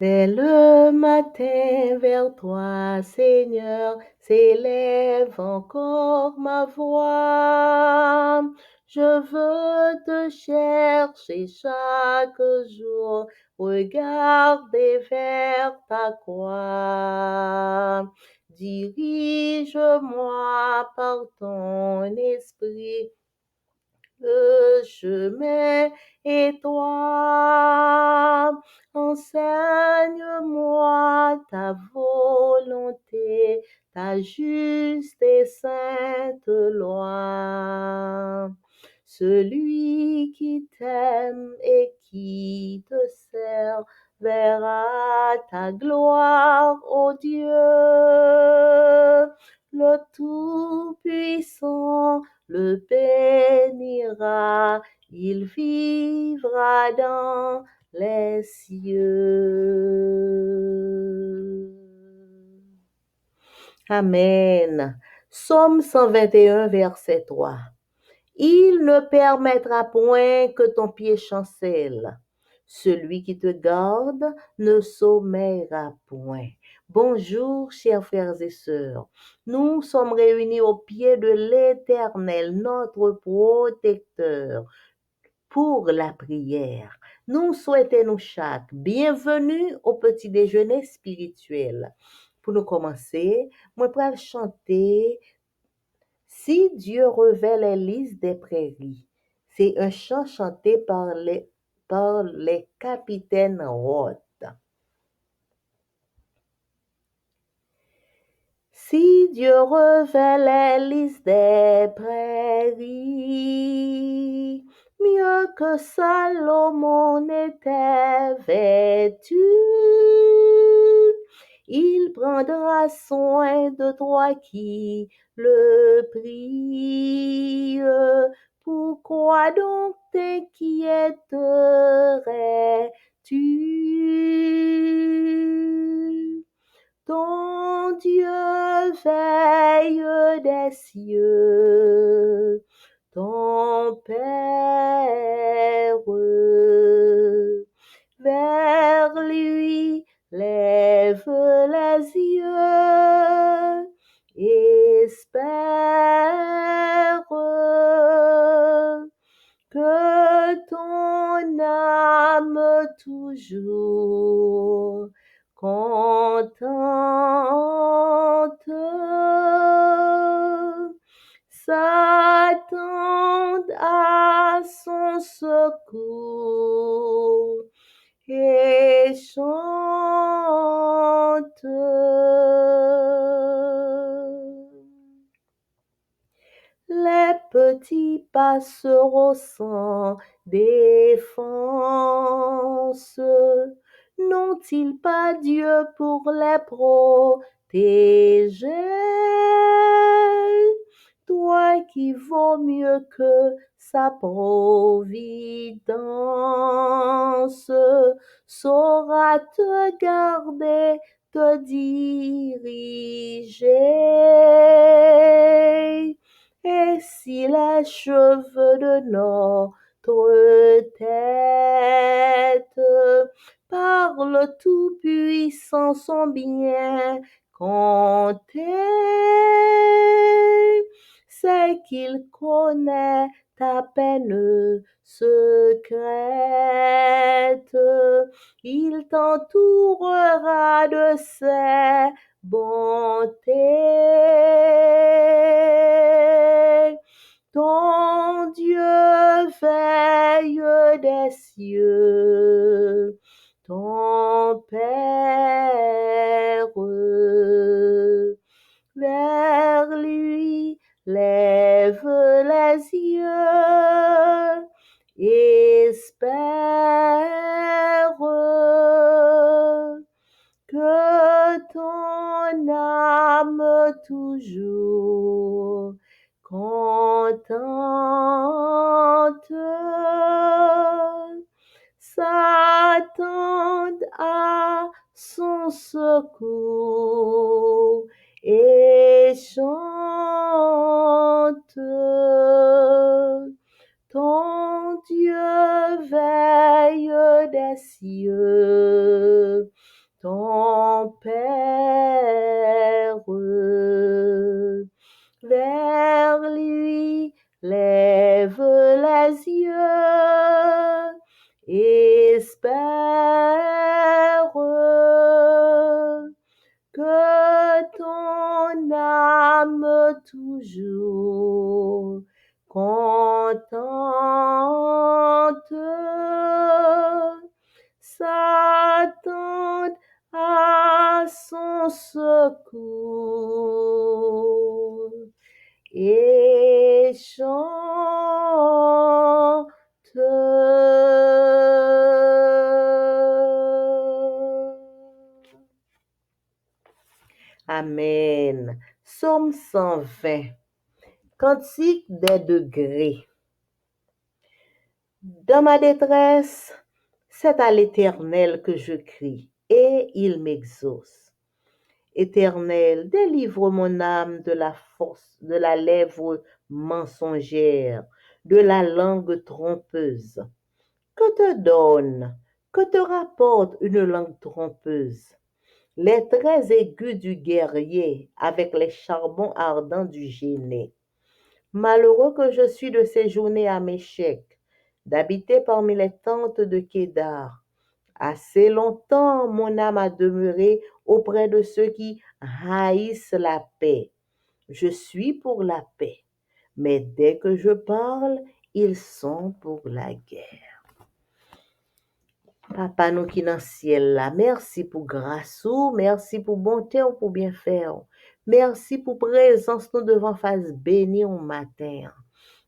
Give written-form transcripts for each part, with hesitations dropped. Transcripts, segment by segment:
Dès le matin vers toi, Seigneur, s'élève encore ma voix. Je veux te chercher chaque jour, regarder vers ta croix. Dirige-moi par ton esprit, le chemin étroit. Enseigne-moi ta volonté, ta juste et sainte loi. Celui qui t'aime et qui te sert verra ta gloire, ô Dieu, le Tout-Puissant le bénira, il vivra dans les cieux. Amen. Psaume 121, verset 3. Il ne permettra point que ton pied chancelle. Celui qui te garde ne sommeillera point. Bonjour, chers frères et sœurs. Nous sommes réunis au pied de l'Éternel, notre protecteur, pour la prière. Nous souhaitons chaque bienvenue au petit déjeuner spirituel. Pour nous commencer, moi vais chanter Si Dieu revêt les lys des prairies. C'est un chant chanté par les capitaines Roth. Si Dieu revêt les lys des prairies, mieux que Salomon n'était vêtu, il prendra soin de toi qui le prie. Pourquoi donc t'inquiéterais-tu? Ton Dieu veille des cieux, ton Père, vers lui lève les yeux, espère que ton âme toujours contente s'attende à son secours et chante. Les petits passereaux sans défense n'ont-ils pas Dieu pour les protéger? Toi qui vaux mieux que sa providence, saura te garder, te diriger. Et si les cheveux de notre tête par le Tout-Puissant sont bien comptés, c'est qu'il connaît ta peine secrète. Il t'entourera de ses bontés. Ton Dieu veille des cieux, ton Père, vers lui lève les yeux, espère que ton âme toujours contente s'attende à son secours et chante. Ton Dieu veille des cieux, ton Père. Vers lui lève les yeux, espère que ton âme toujours contente s'attende à son secours et chante. Amen. Psaume 120. Cantique des degrés. Dans ma détresse, c'est à l'Éternel que je crie, et il m'exauce. Éternel, délivre mon âme de la force, de la lèvre mensongère, de la langue trompeuse. Que te donne, que te rapporte une langue trompeuse? Les traits aigus du guerrier avec les charbons ardents du génie. Malheureux que je suis de séjourner à Méchec, d'habiter parmi les tentes de Kédar. Assez longtemps mon âme a demeuré auprès de ceux qui haïssent la paix. Je suis pour la paix, mais dès que je parle, ils sont pour la guerre. Papa nou ki nan ciel la, merci pour grâce ou, merci pour bonté ou pour bien faire. Merci pour présence nous devant face béni au matin.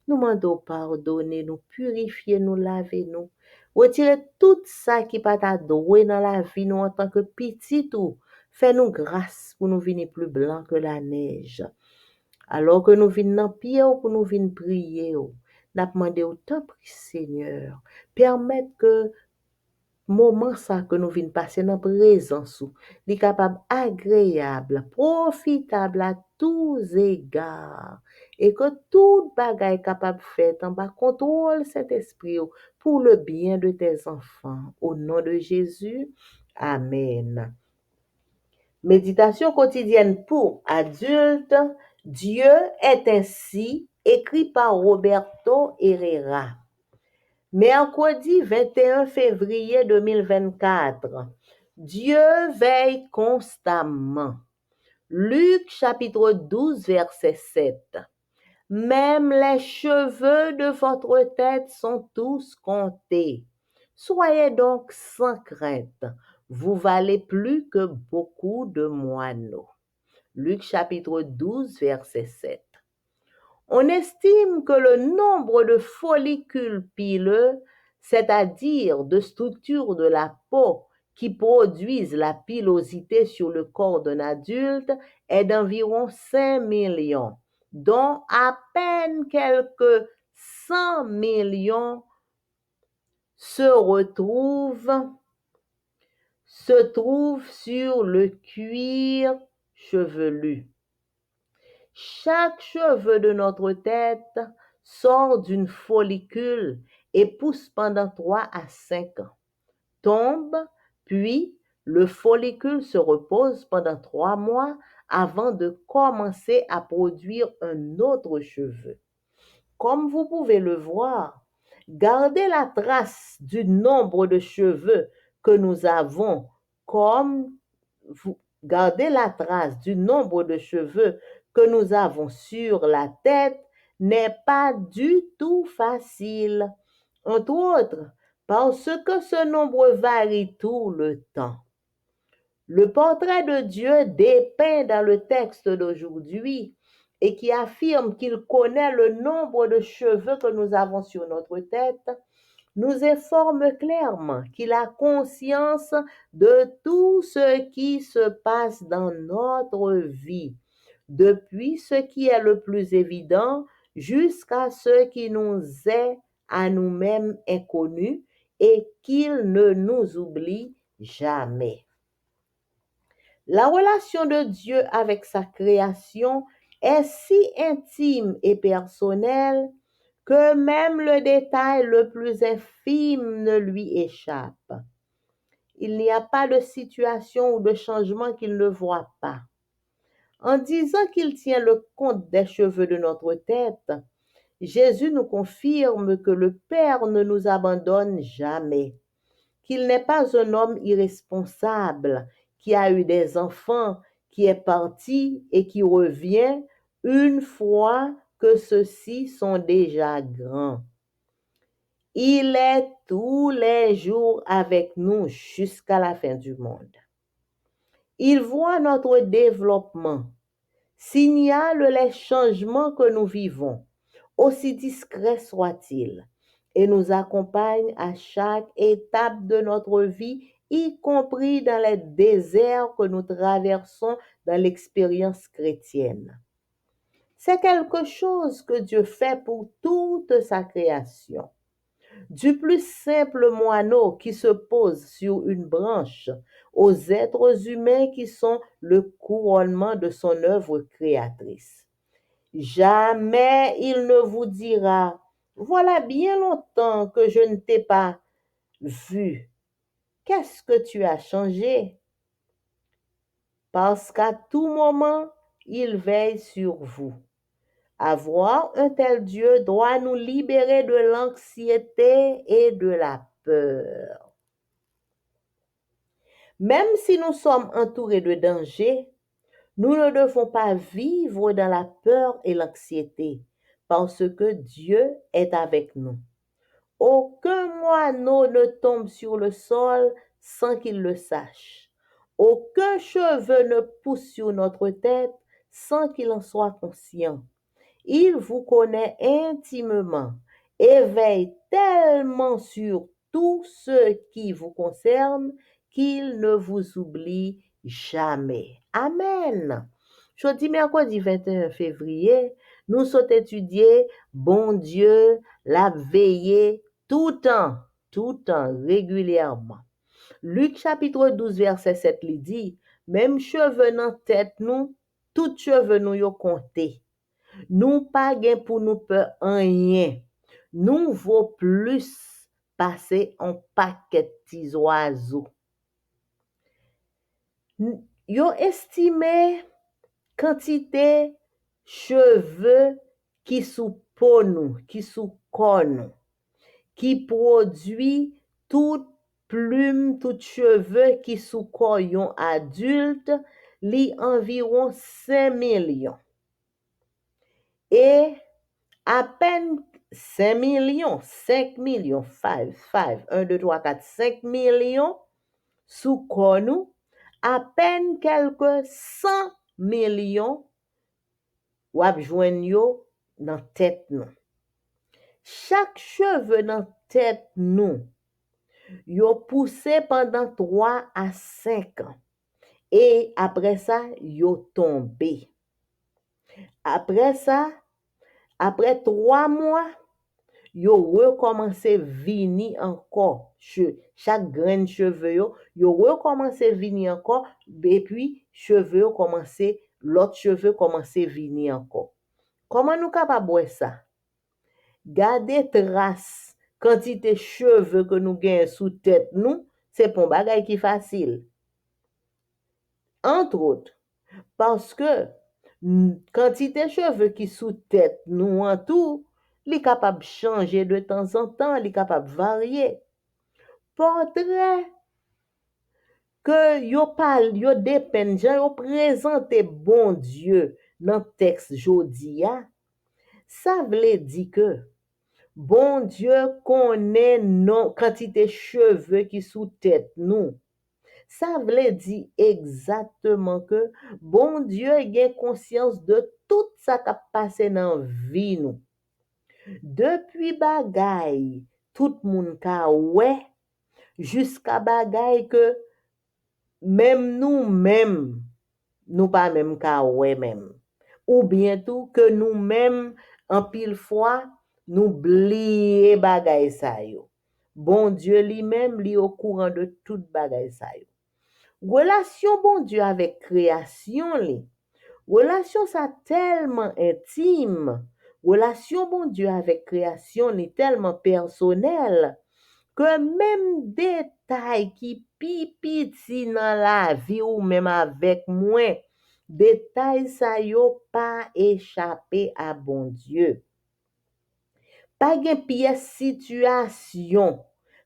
Nous mandons pardonner, nous purifier, nous laver, nous. Retirer tout ça qui pas ta doué dans la vie nous en tant que petit tout. Fais-nous grâce pour nous venir plus blanc que la neige. Alors que nous venons dans pied pour nous venir prier. N'a demandé autant prix Seigneur. Permettre que moment ça que nous venons passer dans présence ou li capable agréable, profitable à tous égards et que tout bagaille capable fait en bas contrôle cet esprit pour le bien de tes enfants au nom de Jésus. Amen. Méditation quotidienne pour adultes. Dieu est ainsi, écrit par Roberto Herrera. Mercredi 21 février 2024. Dieu veille constamment. Luc chapitre 12 verset 7. Même les cheveux de votre tête sont tous comptés. Soyez donc sans crainte. Vous valez plus que beaucoup de moineaux. Luc chapitre 12 verset 7. On estime que le nombre de follicules pileux, c'est-à-dire de structures de la peau qui produisent la pilosité sur le corps d'un adulte, est d'environ 5 millions, dont à peine quelques 100 millions se trouvent sur le cuir chevelu. Chaque cheveu de notre tête sort d'une follicule et pousse pendant 3 à 5 ans. Tombe, puis le follicule se repose pendant 3 mois avant de commencer à produire un autre cheveu. Comme vous pouvez le voir, gardez la trace du nombre de cheveux que nous avons gardez la trace du nombre de cheveux que nous avons sur la tête n'est pas du tout facile. Entre autres, parce que ce nombre varie tout le temps. Le portrait de Dieu dépeint dans le texte d'aujourd'hui et qui affirme qu'il connaît le nombre de cheveux que nous avons sur notre tête, nous informe clairement qu'il a conscience de tout ce qui se passe dans notre vie, depuis ce qui est le plus évident jusqu'à ce qui nous est à nous-mêmes inconnu et qu'il ne nous oublie jamais. La relation de Dieu avec sa création est si intime et personnelle que même le détail le plus infime ne lui échappe. il n'y a pas de situation ou de changement qu'il ne voit pas. En disant qu'il tient le compte des cheveux de notre tête, Jésus nous confirme que le Père ne nous abandonne jamais, qu'il n'est pas un homme irresponsable qui a eu des enfants, qui est parti et qui revient une fois que ceux-ci sont déjà grands. Il est tous les jours avec nous jusqu'à la fin du monde. Il voit notre développement, signale les changements que nous vivons, aussi discrets soient-ils, et nous accompagne à chaque étape de notre vie, y compris dans les déserts que nous traversons dans l'expérience chrétienne. C'est quelque chose que Dieu fait pour toute sa création. Du plus simple moineau qui se pose sur une branche aux êtres humains qui sont le couronnement de son œuvre créatrice. Jamais il ne vous dira, voilà bien longtemps que je ne t'ai pas vu. Qu'est-ce que tu as changé? Parce qu'à tout moment, il veille sur vous. Avoir un tel Dieu doit nous libérer de l'anxiété et de la peur. Même si nous sommes entourés de dangers, nous ne devons pas vivre dans la peur et l'anxiété, parce que Dieu est avec nous. Aucun moineau ne tombe sur le sol sans qu'il le sache. Aucun cheveu ne pousse sur notre tête sans qu'il en soit conscient. Il vous connaît intimement et veille tellement sur tout ce qui vous concerne qu'il ne vous oublie jamais. Amen. Jeudi, mercredi 21 février, nous sommes étudiés, bon Dieu, la veillée tout temps, régulièrement. Luc chapitre 12, verset 7, lui dit, même cheveux dans tête nous, tout cheveux nous yo compté. Nous pas gain pour nous peur rien. Nous vaut plus passer en paquet petits oiseaux. Yo estimé quantité cheveux qui sous peau nous, qui sous corps nous, qui produit toute plume, tout cheveux qui sous corps yon adulte, li environ 5 millions. Et à peine 5 millions, 5 millions, 1, 2, 3, 4, 5 millions sous corps nous, à peine quelques 100 millions wap jwenn yo dans tête nous. Chaque cheveu dans tête nous, yo poussé pendant 3 à 5 ans. Et après ça, yo tombé. Après ça, après 3 mois, yo recommencé vini encore. Chaque grain de cheveux yo recommencé vini encore et puis cheveux commencé l'autre cheveux commencé vini encore. Comment nous capable voir ça? Garder trace quantité cheveux que nous gagnons sous tête nous, c'est pas un bagay qui facile. Entre autres, parce que quantité cheveux qui sous tête nous en tout, li capable changer de temps en temps, li capable varier. Portrait que yo dépeint, yo présenter bon Dieu dans texte jodi a, ça veut dire que bon Dieu connaît non quantité cheveux qui sous tête nous. Ça veut dire exactement que bon Dieu a conscience de tout ça qui passé dans vie nous. Depuis bagay, tout moun ka ouais, jusqu'à bagay que même nous pas même ka ouais même. Ou bien tout que nous-mêmes, en pile fois, nous oublier bagay sa yo. Bon Dieu lui-même, li au courant de tout bagay sa yo. Relation bon Dieu avec création li. Relation ça tellement intime. Relation bon Dieu avec création li tellement personnel que même détail qui pi piti dans la vie ou même avec moi, détail ça yo pas échappé à bon Dieu. Pas gen pièce situation,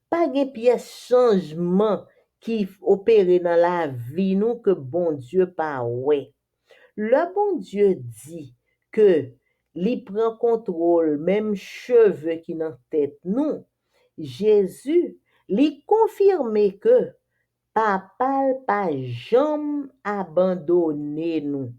pas gen pièce changement qui opéré dans la vie nous que bon Dieu pas ouais. Le bon Dieu dit que li prend contrôle même cheveux qui dans tête nous. Jésus li confirmé que papa pas jamais abandonné nous.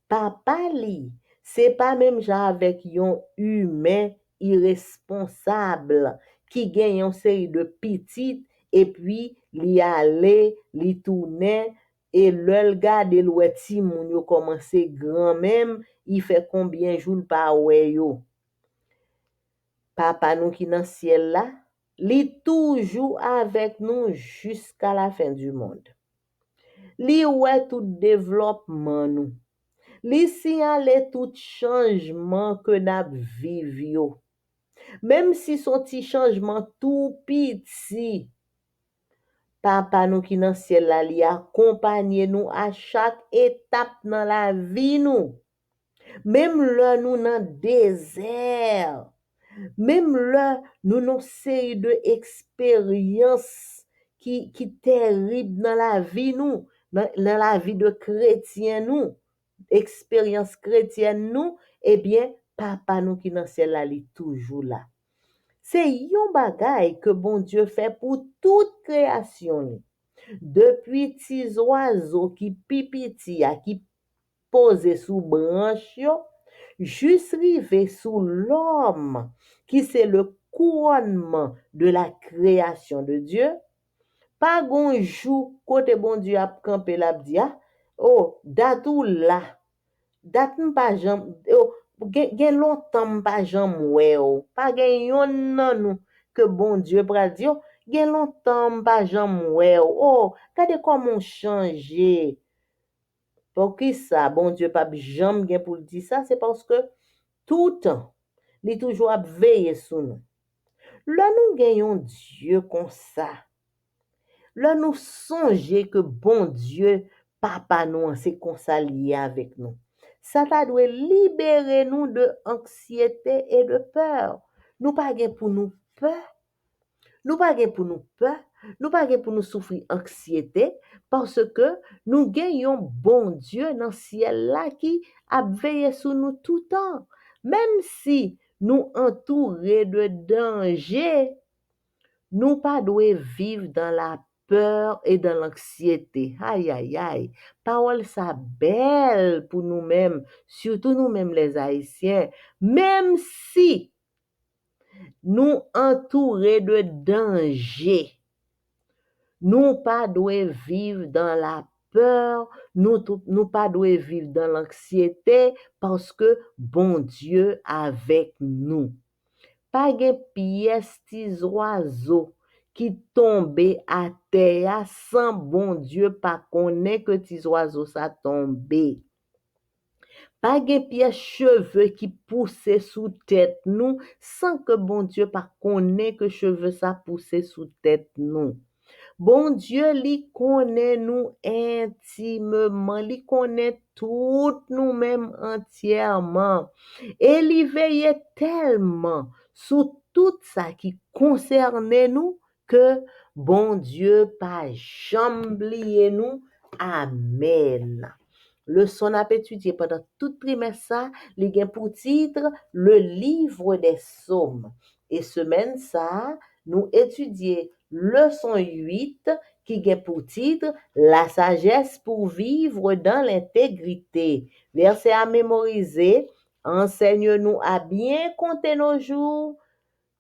Papa li, c'est pas même genre avec yon humain irresponsable qui gagne une série de petites et puis li aller, li tourner et le gade l'ouè ti moun yo commencé grand même, il fait combien jours pa wè yo. Papa nous qui dans ciel là, li toujours avec nous jusqu'à la fin du monde. Li wè tout développement nous. Li signale tout changement que n'a viv yo. Même si son petit changement tout petit, papa nous qui dans ciel là, li accompagne nous à chaque étape dans la vie nous. Même là nous dans désert, même là nous dans série de expériences qui terrible dans la vie nous, dans la vie de chrétien nous. Expérience chrétienne nous, eh bien, papa nous qui dans ciel là, li toujours là. C'est yon bagay que bon Dieu fait pour toute création. Depuis petits oiseaux qui pipiti a qui posé sous branche yo, juste rivé sous l'homme qui c'est le couronnement de la création de Dieu. Pas gon jour côté bon Dieu a campé la dia, oh, datou là. Dat m'pa jam, gen longtemps m'pa jam wè ou. Pa gen yon nan nou que bon Dieu pral di yo, gen longtemps m'pa jam wè ou. Oh, kade comment changer. Pour qui ça, bon Dieu pas jam gen pour dire ça, c'est parce que tout temps, li toujours ap veiller sur nous. Là nous gagnons Dieu comme ça. Là nous songer que bon Dieu, papa nous, c'est comme ça lié avec nous. Ça t'a doit libérer nous de anxiété et de peur. Nous pas gen pour nous peur, nous pas gen pour nous peur, nous pas gen pour nous souffrir anxiété parce que nous gagnons bon Dieu dans ciel là qui a veillé sur nous tout temps. Même si nous entourés de dangers, nous pas doit vivre dans la peur et dans l'anxiété. Aïe, aïe, aïe. Parole ça belle pour nous-mêmes, surtout nous-mêmes les Haïtiens. Même si nous entourés de dangers, nous pas doit vivre dans la peur, nous pas doit vivre dans l'anxiété parce que bon Dieu avec nous. Pas gen pièce tis oiseau qui tombé à terre sans bon Dieu pas connaît que tis oiseau ça tombé. Pas gen pièce cheveux qui poussé sous tête nous sans que bon Dieu pas connaît que cheveux ça poussé sous tête nous. Bon Dieu li connaît nous intimement, li connaît tout nous-mêmes entièrement. Et li veille tellement sur tout ça qui concernait nous que bon Dieu pas jamais oublié nous. Amen. Le son a étudié pendant toute trimestre ça, li gen pour titre le livre des psaumes. Et semaine ça, nous étudier leçon 8 qui a pour titre la sagesse pour vivre dans l'intégrité. Verset à mémoriser, enseigne-nous à bien compter nos jours,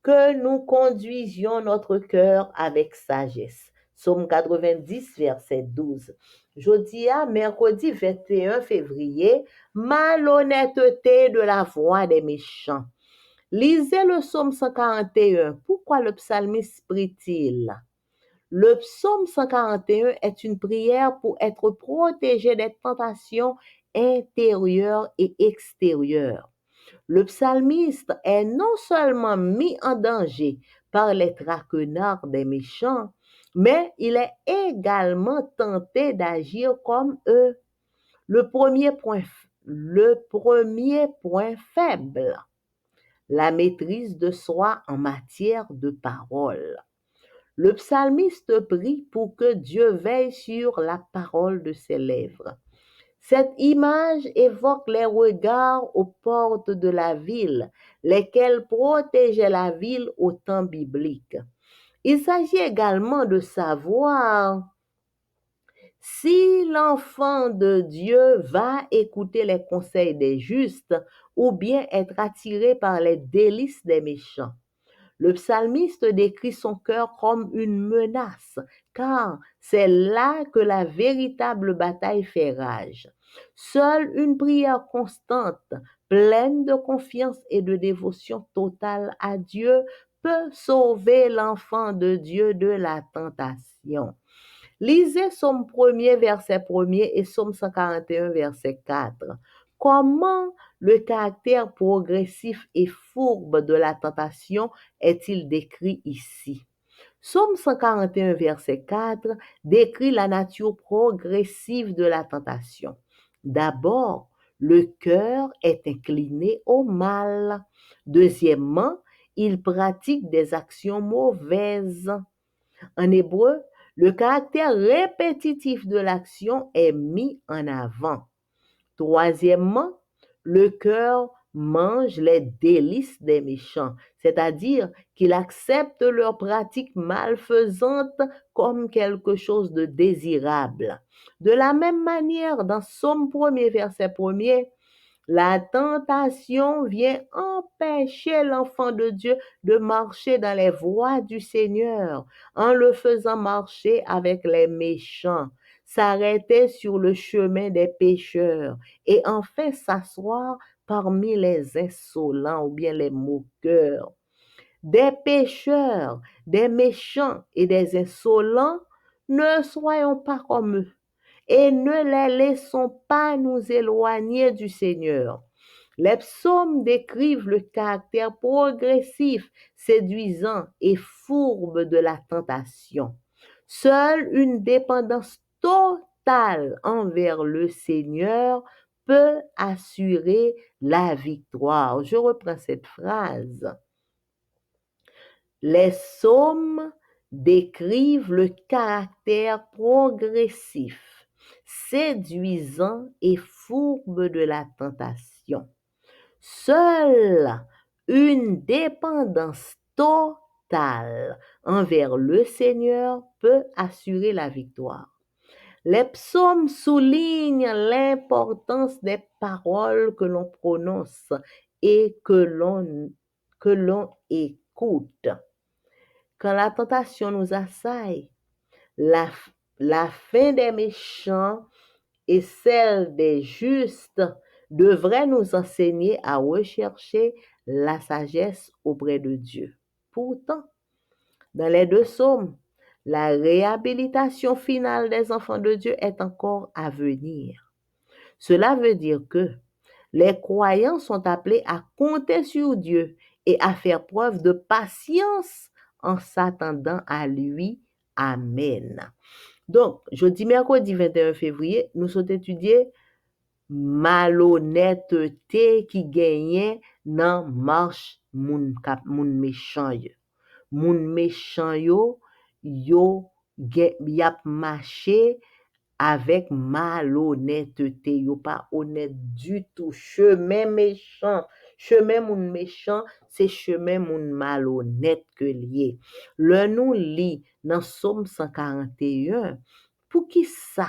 que nous conduisions notre cœur avec sagesse. Psaume 90, verset 12. Jeudi à mercredi 21 février, malhonnêteté de la voix des méchants. Lisez le psaume 141. Pourquoi le psalmiste prie-t-il? Le psaume 141 est une prière pour être protégé des tentations intérieures et extérieures. Le psalmiste est non seulement mis en danger par les traquenards des méchants, mais il est également tenté d'agir comme eux. Le premier point faible, la maîtrise de soi en matière de parole. Le psalmiste prie pour que Dieu veille sur la parole de ses lèvres. Cette image évoque les regards aux portes de la ville, lesquels protégeaient la ville au temps biblique. Il s'agit également de savoir si l'enfant de Dieu va écouter les conseils des justes ou bien être attiré par les délices des méchants. Le psalmiste décrit son cœur comme une menace, car c'est là que la véritable bataille fait rage. Seule une prière constante, pleine de confiance et de dévotion totale à Dieu peut sauver l'enfant de Dieu de la tentation. Lisez Somme 1er, verset 1er et Somme 141, verset 4. Comment le caractère progressif et fourbe de la tentation est-il décrit ici? Somme 141, verset 4 décrit la nature progressive de la tentation. D'abord, le cœur est incliné au mal. Deuxièmement, il pratique des actions mauvaises. En hébreu, le caractère répétitif de l'action est mis en avant. Troisièmement, le cœur mange les délices des méchants, c'est-à-dire qu'il accepte leurs pratiques malfaisantes comme quelque chose de désirable. De la même manière, dans Somme 1er, verset 1er, la tentation vient empêcher l'enfant de Dieu de marcher dans les voies du Seigneur en le faisant marcher avec les méchants, s'arrêter sur le chemin des pécheurs et enfin s'asseoir parmi les insolents ou bien les moqueurs. Des pécheurs, des méchants et des insolents, ne soyons pas comme eux et ne les laissons pas nous éloigner du Seigneur. Les psaumes décrivent le caractère progressif, séduisant et fourbe de la tentation. Seule une dépendance totale envers le Seigneur peut assurer la victoire. Je reprends cette phrase. Les psaumes décrivent le caractère progressif, séduisant et fourbe de la tentation. Seule une dépendance totale envers le Seigneur peut assurer la victoire. Les psaumes soulignent l'importance des paroles que l'on prononce et que l'on écoute. Quand la tentation nous assaille, la, la fin des méchants et celle des justes devrait nous enseigner à rechercher la sagesse auprès de Dieu. Pourtant, dans les deux psaumes, la réhabilitation finale des enfants de Dieu est encore à venir. Cela veut dire que les croyants sont appelés à compter sur Dieu et à faire preuve de patience en s'attendant à lui. Amen. Donc, jeudi, mercredi 21 février, nous sommes étudiés malhonnêteté qui gagnait dans marche moun méchant yo. Moun méchant yo yap marché avec malhonnêteté, yo pas honnête du tout. Chemin moun méchant, c'est chemin moun malhonnête que lié. Le nous lit dans Somme 141, pour qui ça?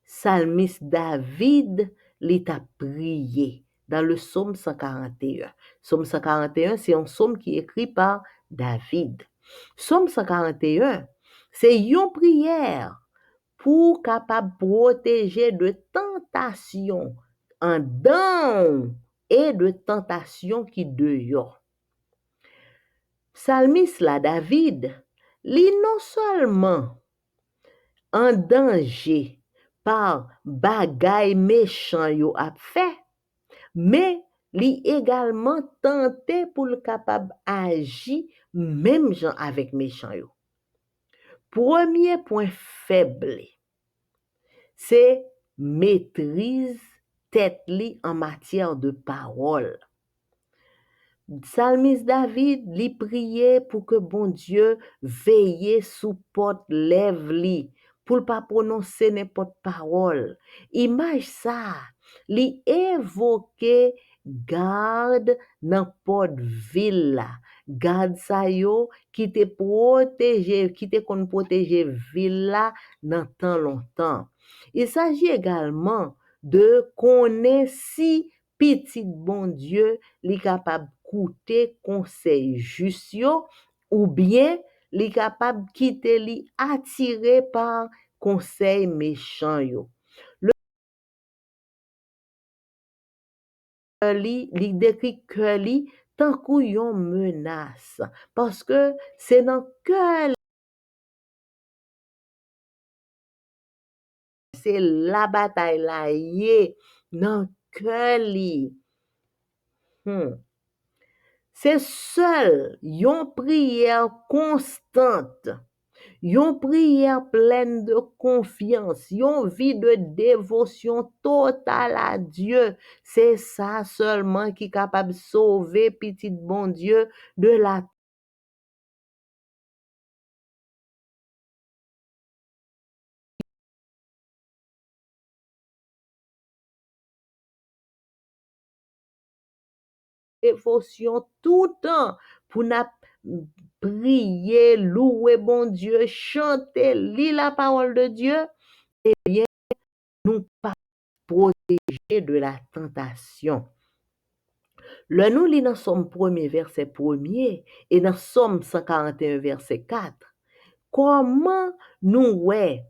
Psalmiste David li t'a prié dans le psaume 141. Psaume 141, c'est un psaume qui est écrit par David. Psaume 141, c'est une prière pour capable protéger de tentation en dedans et de tentation qui dehors. Psalmiste la David, li non seulement en danger par bagay méchant yo ap fait, mais li également tenté pour le capable agir même gens avec méchant yo. Premier point faible, c'est maîtrise tête li en matière de parole. Psalmiste David li priait pour que bon Dieu veille sous porte lèvre li pour pas prononcer n'importe parole. Image ça, li évoquer garde dans porte ville là. Garde ça yo qui te protéger, qui te kon protéger ville là dans tant longtemps. Il s'agit également de connaître si petit bon Dieu li capable coûter conseil juste yo, ou bien li capable quitter li attiré par conseil méchant yo. Li décrit que li tant kou yon menace parce que c'est dans cœur c'est la bataille là yé dans cœur li. C'est seul yon prière constante, yon prière pleine de confiance, yon vie de dévotion totale à Dieu. C'est ça seulement qui est capable de sauver petit bon Dieu de la dévotion tout le temps pour nous prier, louer bon Dieu, chanter, lire la parole de Dieu, et bien nous pas protéger de la tentation. Le nous lit dans Somme 1er verset 1er et dans Somme 141 verset 4. Comment nous ouais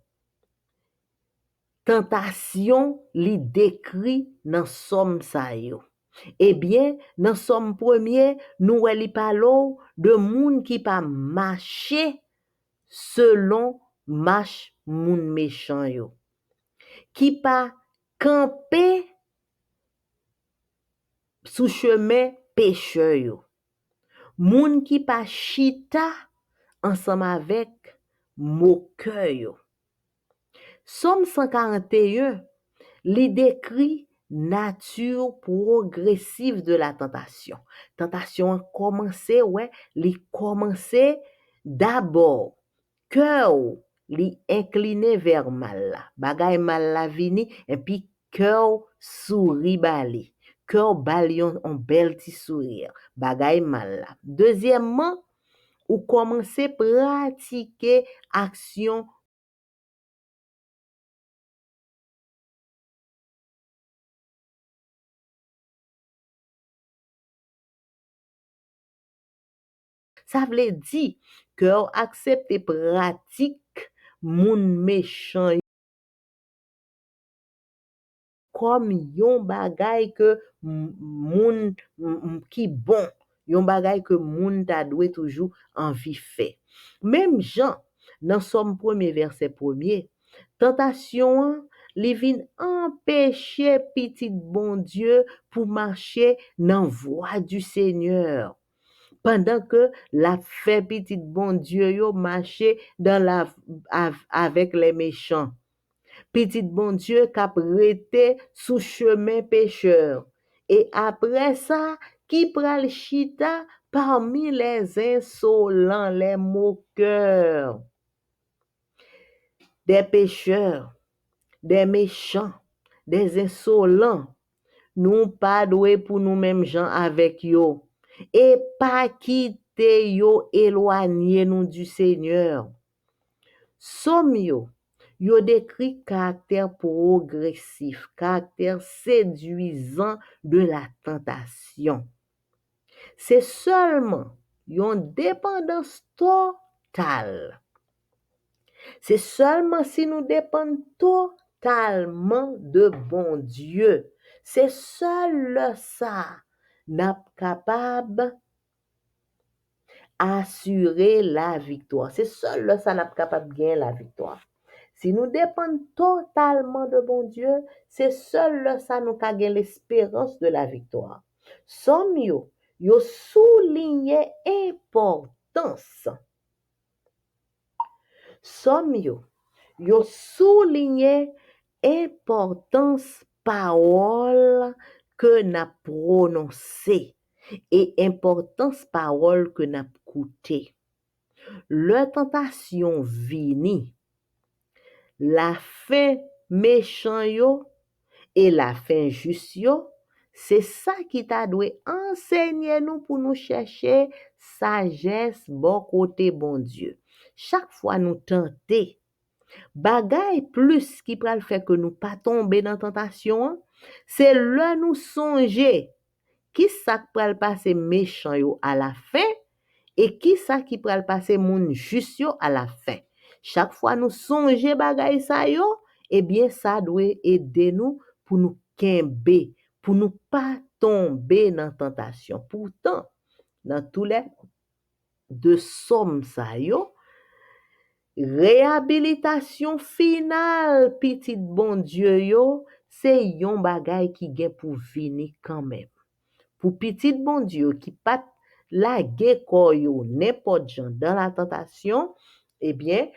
tentation li décrit dans Somme sa yo? Eh bien, dans Somme 1er, nous ouais li parlo de moun qui pas marcher selon marche moun méchant yo, qui pas camper sous chemin pécheur yo, moun qui pas chita ensemble avec moqueur yo. Somme 141, li décrit nature progressive de la tentation. Tentation a commencé, ouais, li commencé d'abord cœur li incliné vers mal la. Bagay mal la vini et puis cœur sourit bali. Cœur bali on bel ti sourire. Bagay mal la. Deuxièmement, ou commencer pratiquer action. Ça veut dire que accepter pratique moun méchant comme yon bagay que moun qui bon, yon bagay que moun ta doué toujours envie fait. Même Jean dans Somme 1er verset 1er, tentation li vin empêcher petit bon Dieu pour marcher dans voie du Seigneur. Pendant que la fait petit bon Dieu yo marcher dans avec les méchants. Petit bon Dieu k'ap rete sous chemin pécheur. Et après ça, qui pral chita parmi les insolents, les moqueurs, des pécheurs, des méchants, des insolents. Nous pas doué pour nous-mêmes gens avec yo. Et pas quitter yo éloigner nous du Seigneur. Somme yo décrit caractère progressif, caractère séduisant de la tentation. C'est seulement une dépendance totale. C'est seulement si nous dépendons totalement de bon Dieu. C'est seul ça n'a capable assurer la victoire. C'est seul ça n'a capable de gagner la victoire. Si nous dépendons totalement de bon Dieu, c'est seul ça nous ka gagner l'espérance de la victoire. Somme yo souligné importance Somme yo souligné importance parole que n'a prononcé et importance parole que n'a coûté. Le tentation vini, la fin méchant yo et la fin juste yo, c'est ça qui t'a doué enseigner nous pour nous chercher sagesse bon côté bon Dieu. Chaque fois nous tenter bagay plus qui pral faire que nous pas tomber dans tentation, c'est là nous songer qui ça pral passer méchant yo à la fin et qui ça qui pral passer moun juste yo à la fin. Chaque fois nous songer bagay ça yo, eh bien ça doit aider nous pour nous kembe, pour nous pas tomber dans tentation. Pourtant, dans tous les deux sommes ça yo, réhabilitation finale petit bon Dieu yo, c'est yon bagay qui gen pour venir quand même. Pour petit bon Dieu qui pas la gen ko yo n'importe jan dans la tentation, eh bien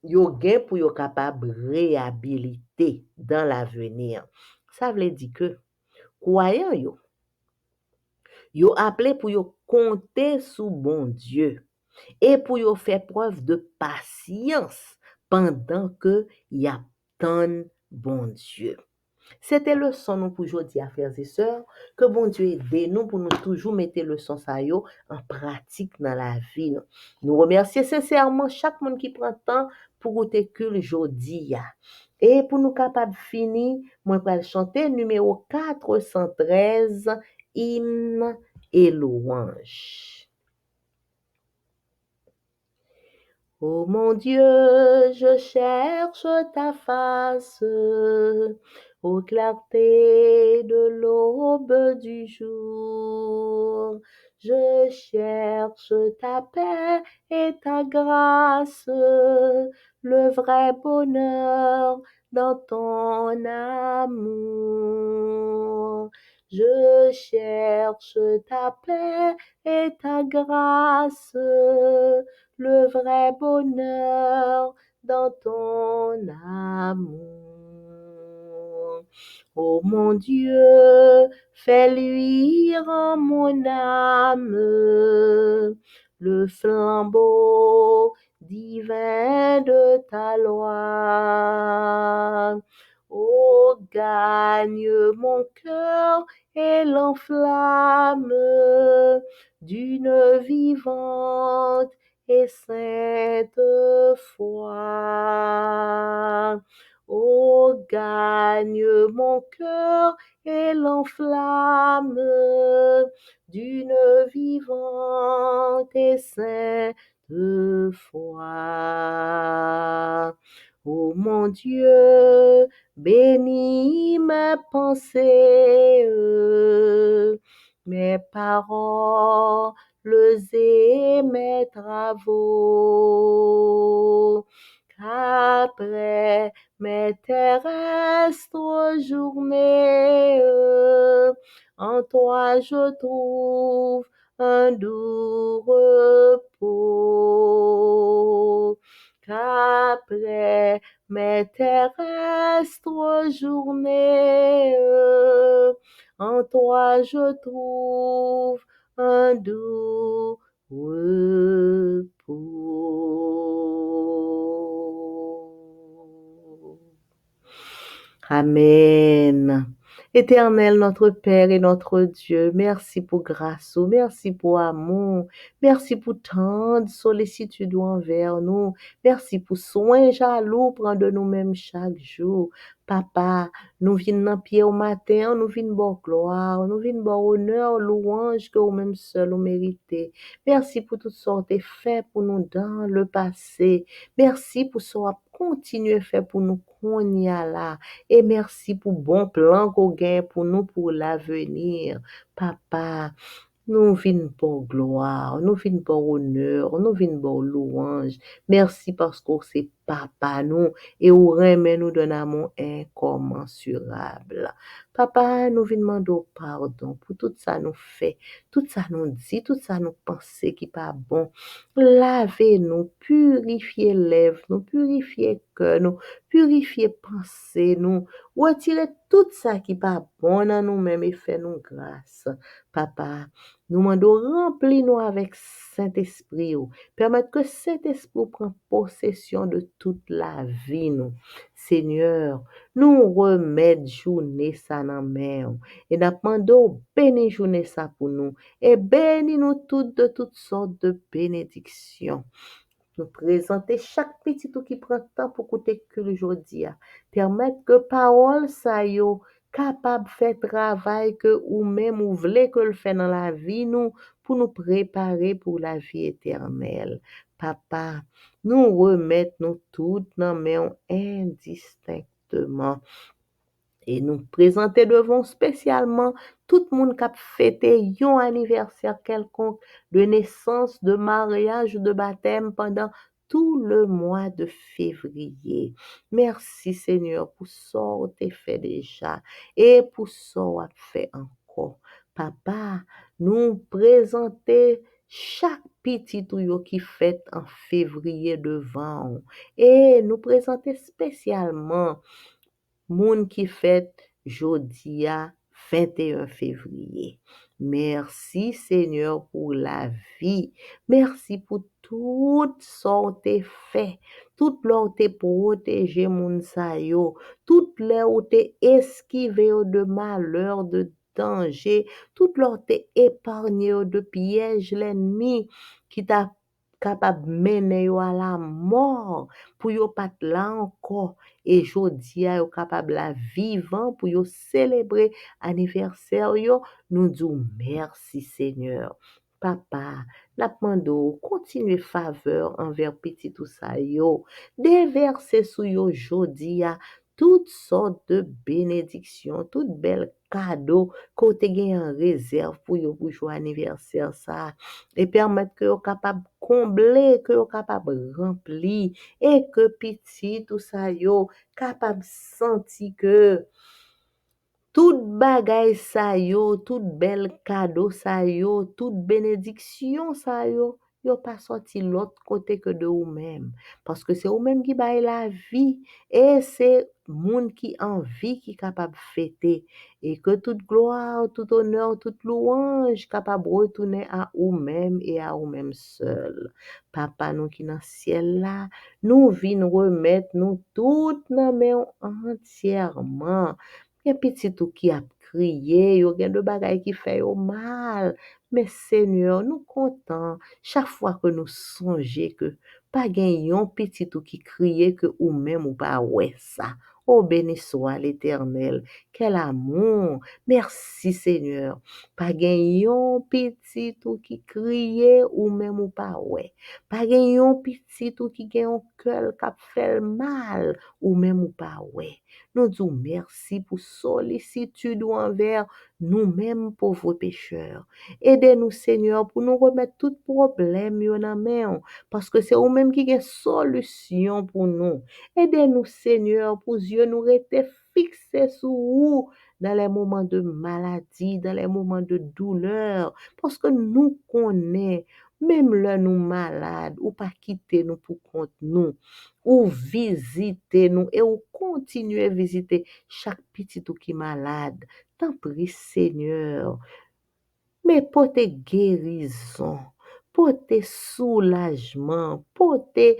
yo gen pour yo capable réhabiliter dans l'avenir. Ça veut dire que croyant yo appelé pour yo compter sous bon Dieu et pour yo faire preuve de patience pendant que y attend bon Dieu. C'était le son nous pour aujourd'hui, frères et sœurs, que bon Dieu aide nous pour nous toujours mettre le son ça yo en pratique dans la vie. Nous remercions sincèrement chaque monde qui prend temps pour écouter aujourd'hui. Et pour nous capables finir, moi vais chanter numéro 413, hymne et louange. Ô mon Dieu, je cherche ta face, aux clartés de l'aube du jour. Je cherche ta paix et ta grâce, le vrai bonheur dans ton amour. Je cherche ta paix et ta grâce, le vrai bonheur dans ton amour. Oh mon Dieu, fais luire en mon âme le flambeau divin de ta loi. Oh, gagne mon cœur et l'enflamme d'une vivante et sainte foi. Oh, gagne mon cœur et l'enflamme d'une vivante et sainte foi. Oh mon Dieu, bénis mes pensées, mes paroles et mes travaux. Qu'après mes terrestres journées, en toi je trouve un doux repos. Qu'après mes terrestres journées, en toi je trouve un doux repos. Amen. Éternel, notre Père et notre Dieu, merci pour grâce, merci pour amour, merci pour tant de sollicitude envers nous, merci pour soin jaloux prendre de nous-mêmes chaque jour. Papa, nous venons dans pied au matin, nous venons bon gloire, nous venons bon honneur, louange que vous-même seul vous méritez. Merci pour toutes sortes de faits pour nous dans le passé. Merci pour ce qu'on continue à faire pour nous qu'on y a là. Et merci pour bon plan qu'on gagne pour nous pour l'avenir. Papa, nous venons pour gloire, nous venons pour honneur, nous venons pour louange. Merci parce que c'est papa nous et ou remet nous d'un amour incommensurable. Papa, nous venons demander pardon pour tout ça nous fait, tout ça nous dit, tout ça nous pense qui pas bon. Lavez-nous, purifiez lèvres, nous purifiez cœur, nous purifiez pensée, nous retirez tout ça qui pas bon dans nous-mêmes et fait nous grâce. Papa, nous demandons remplis-nous avec Saint-Esprit, permettre que Saint-Esprit prenne possession de toute la vie, nous. Seigneur, nous remettre journée ça dans main et nous demandons bénis journée ça pour nous et bénis nous toutes de toutes sortes de bénédictions. Nous présenter chaque petit tout qui prend temps pour écouter que le aujourd'hui. Permettre que parole ça yo capable faire travail que ou même ou voulez que le fait dans la vie nous pour nous préparer pour la vie éternelle. Papa, nous remettre nous toutes dans mains indistinctement et nous présenter devant spécialement tout le monde qui a fêté un anniversaire quelconque de naissance, de mariage ou de baptême pendant tout le mois de février. Merci Seigneur pour ça que tu as fait déjà et pour ça que tu as fait encore. Papa, nous présenter chaque petit tout qui fête en février devant et nous présenter spécialement moun qui fête jodi a 21 février. Merci Seigneur pour la vie. Merci pour tout ça que t'es fait. Tout l'heure t'es protégé moun sa yo. Tout l'heure t'es esquivé de malheur, de danger. Tout l'heure t'es épargné de pièges l'ennemi qui t'a capable de mener yo à la mort pour yo pas là encore et jodi a yo capable la vivant pour yo célébrer anniversaire yo nous disons merci Seigneur. Papa, n'a demando continue faveur envers petit tout ça yo, déverser sous yo jodi a toutes sortes de bénédictions, toutes belles cadeaux côté gen en réserve pour yo pour jour anniversaire ça et permettre que yo capable combler, que yo capable remplir et que petit tout ça yo capable sentir que toute bagay sa yo, toute bel cadeau sa yo, toute bénédiction sa yo pas sorti l'autre côté que de ou même parce que c'est ou même qui baille la vie et c'est monde qui en vie qui capable fêter et que toute gloire, tout honneur, toute louange capable retourner à ou même et à ou même seul. Papa nous qui dans ciel là, nous vinn remettre nous toutes dans main entièrement. Gen petit tout qui a crié, yo gen de bagay qui fait yo mal. Mais Seigneur, nous content chaque fois que nous songeons que pas gen yon petit tout qui criait que ou même ou pas ouais ça. Oh béni soit l'Éternel. Quel amour. Merci Seigneur. Pas gen yon petit tout qui criait ou même ou pas ouais. Pas gen yon petit tout qui gen un cœur qui fait mal ou même ou pas ouais. Nous disons merci pour sollicitude envers nous-mêmes pauvres pécheurs. Aidez-nous Seigneur pour nous remettre tout problème yo nan main parce que c'est vous-même qui avez solution pour nous. Aidez-nous Seigneur pour yeux nous rester fixés sur vous dans les moments de maladie, dans les moments de douleur parce que nous connaissons même là nous malades ou pas quitter nous pour compte nous ou visiter nous et ou continuer à visiter chaque petit ou qui malade. T'en prie Seigneur, mais pour tes guérisons, pour tes soulagements, pour tes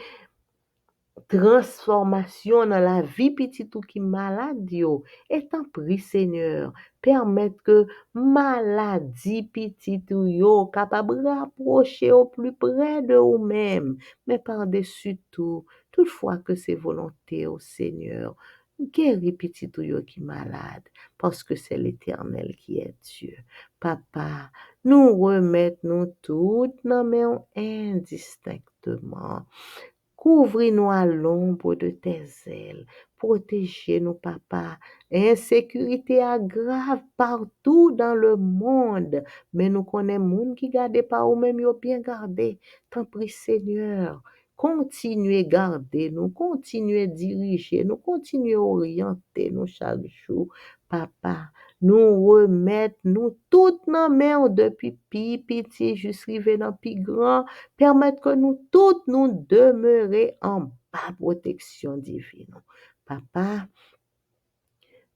transformation dans la vie petit ou qui malade yo. Et t'en prie Seigneur, permettre que maladie petit ou yo capable rapprocher au plus près de vous-même, mais par-dessus tout, toutefois que c'est volonté au Seigneur, guéris petit ou yo qui malade, parce que c'est l'Éternel qui est Dieu. Papa, nous remettons toutes nos mains indistinctement. Couvris-nous à l'ombre de tes ailes. Protégez-nous, papa. Insécurité aggrave partout dans le monde. Mais nous connaissons monde qui garde pas ou même yo bien gardé. T'en prie, Seigneur. continuer garder nous, continuer diriger nous, continuer orienter nous chaque jour. Papa, nous remettre nous toutes nos mains depuis petit jusqu'à dans plus grand, permettre que nous toutes nous demeurer en bas protection divine. Papa,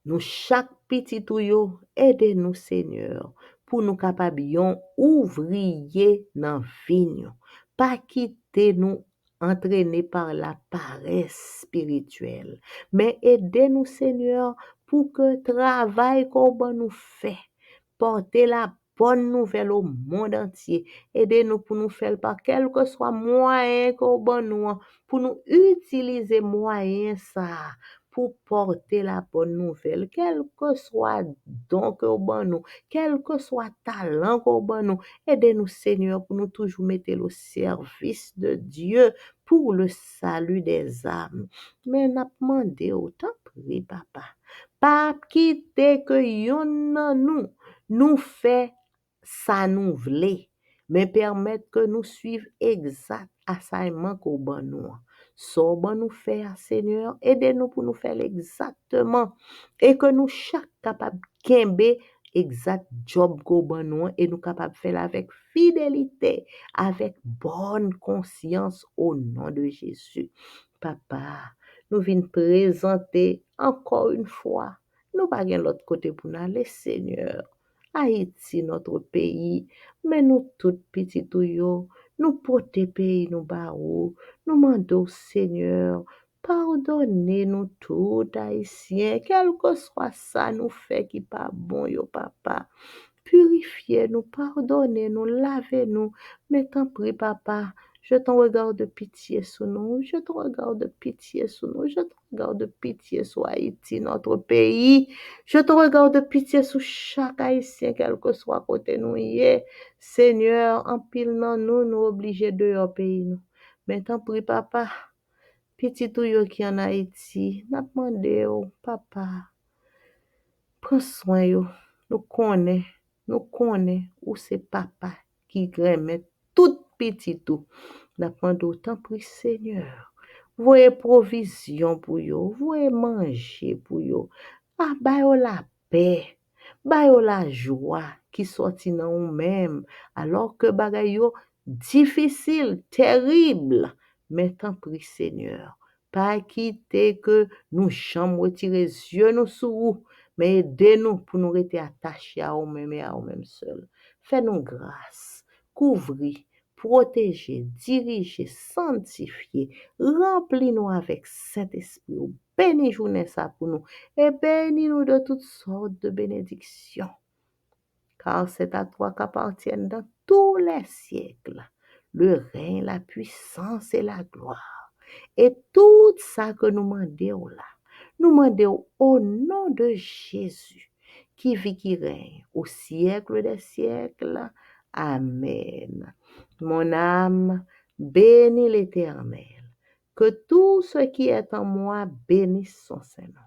nous chaque petit touyo, aidez-nous Seigneur pour nous capables yon ouvrier dans vie, pas quitter nous entraîner par la paresse spirituelle, mais aidez-nous Seigneur pour que travail qu'on va nous fait, porter la bonne nouvelle au monde entier, aidez-nous pour nous faire par quel que soit moyen qu'on va nous, pour nous utiliser moyen ça pour porter la bonne nouvelle, quel que soit don que bon nous, quel que soit talent que bon nous, aidez-nous Seigneur pour nous toujours mettre au service de Dieu pour le salut des âmes. Mais n'a demandé autant prie papa, pas quitter que yon nan nous fait ça nous vle, mais permettre que nous suivions exact assignment qu'on bon nous. So bon nous faire, Seigneur, aidez-nous pour nous faire exactement et que nous chaque capable kembe exact job qu'on bon nous et nous capable faire avec fidélité, avec bonne conscience au nom de Jésus. Papa, nous venons présenter encore une fois, nous pas gen l'autre côté pour nous aller, Seigneur. Haïti, notre pays, mais nous toutes petites yo, nous porter pays nous barreau, nous mandons Seigneur, pardonnez-nous tout haïtiens, quel que soit ça nous fait qui pas bon yo papa. Purifiez-nous, pardonnez-nous, lavez-nous. Mais t'en prie, papa, je t'en regarde de pitié sur nous, je te regarde de pitié sur nous, je te regarde de pitié sur Haïti, notre pays. Je te regarde de pitié sur chaque Haïtien, quel que soit côté nous y est. Seigneur, en pile non nous, nous obligés de leur pays nous. Mais t'en prie, papa, petit tout yo qui en Haïti, n'a demandé, oh, papa, prends soin yo, nous connaît où c'est papa qui remet tout petit tout. N'a pas d'autant pris Seigneur. Voyez provision pour yo, voyez manger pour yo. Ah, ba yo la paix, ba yo la joie qui sorti dans ou même alors que bagay yo difficile, terrible. Mais tant pris Seigneur, pas quitter que nous chambre retirer yeux nous sous vous, mais aidez-nous pour nous rester attachés à nous-mêmes et à nous-mêmes seuls. Fais-nous grâce, couvrir, protéger, diriger, sanctifier, remplis-nous avec Saint-Esprit. Bénis journée ça pour nous et bénis-nous de toutes sortes de bénédictions. Car c'est à toi qu'appartiennent dans tous les siècles le règne, la puissance et la gloire. Et tout ça que nous demandons là, nous demandons au nom de Jésus, qui vit, qui règne au siècle des siècles. Amen. Mon âme, bénis l'Éternel. Que tout ce qui est en moi bénisse son Saint-Nom.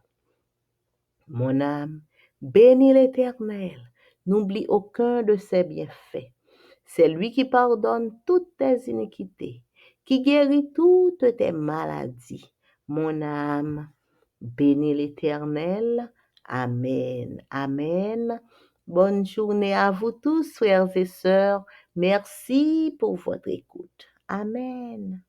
Mon âme, bénis l'Éternel. N'oublie aucun de ses bienfaits. C'est lui qui pardonne toutes tes iniquités, qui guérit toutes tes maladies. Mon âme, bénis l'Éternel. Amen. Amen. Bonne journée à vous tous, frères et sœurs. Merci pour votre écoute. Amen.